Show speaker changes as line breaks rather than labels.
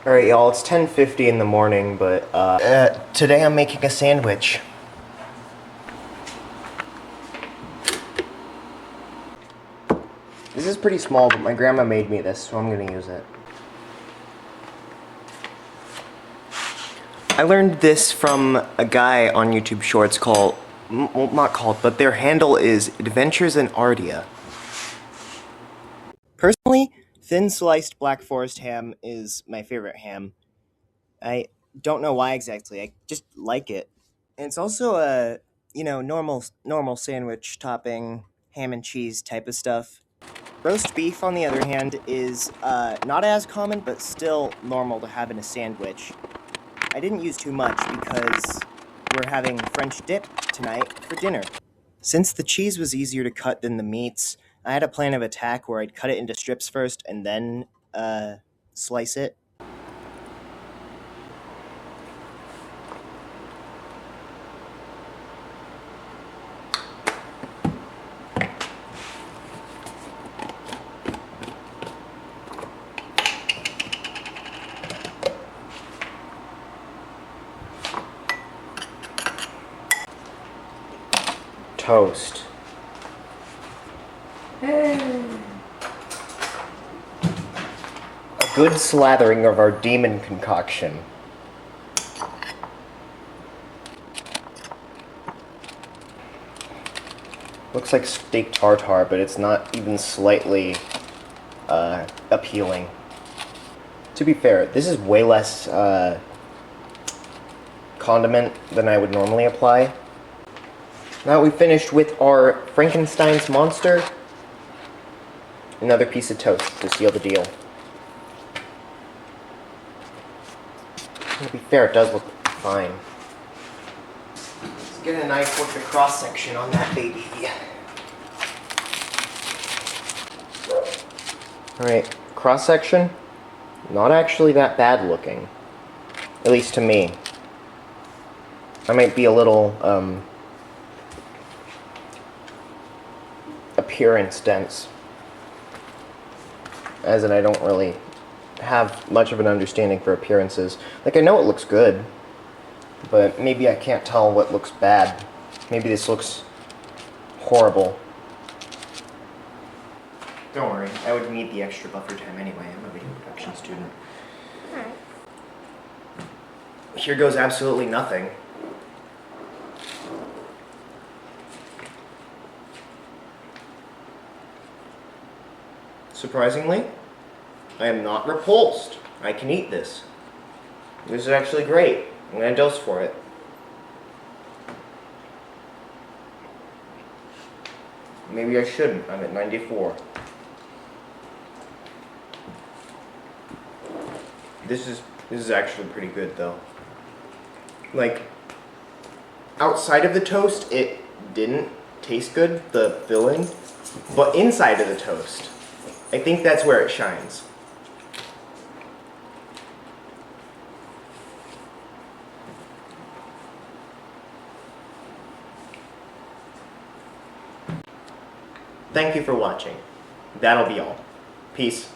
Alright, y'all, it's 10:50 in the morning, but, today I'm making a sandwich. This is pretty small, but my grandma made me this, so I'm gonna use it. I learned this from a guy on YouTube Shorts called, well, not called, but their handle is Adventures in Ardia. Personally, thin sliced Black Forest ham is my favorite ham. I don't know why exactly, I just like it. And it's also a, normal sandwich topping, ham and cheese type of stuff. Roast beef, on the other hand, is not as common, but still normal to have in a sandwich. I didn't use too much because we're having French dip tonight for dinner. Since the cheese was easier to cut than the meats, I had a plan of attack where I'd cut it into strips first and then slice it. Toast. A good slathering of our demon concoction. Looks like steak tartare, but it's not even slightly appealing. To be fair, this is way less condiment than I would normally apply. Now we finished with our Frankenstein's monster. Another piece of toast to seal the deal. To be fair, it does look fine. Let's get a knife with the cross section on that baby. Alright, cross section. Not actually that bad looking. At least to me. I might be a little, appearance dense, as in I don't really have much of an understanding for appearances. Like, I know it looks good, but maybe I can't tell what looks bad. Maybe this looks horrible. Don't worry, I would need the extra buffer time anyway. I'm a video production student. Alright. Here goes absolutely nothing. Surprisingly, I am not repulsed. I can eat this. This is actually great. I'm going to dose for it. Maybe I shouldn't. I'm at 94. This is actually pretty good though. Like, outside of the toast, it didn't taste good, the filling, but inside of the toast, I think that's where it shines. Thank you for watching. That'll be all. Peace.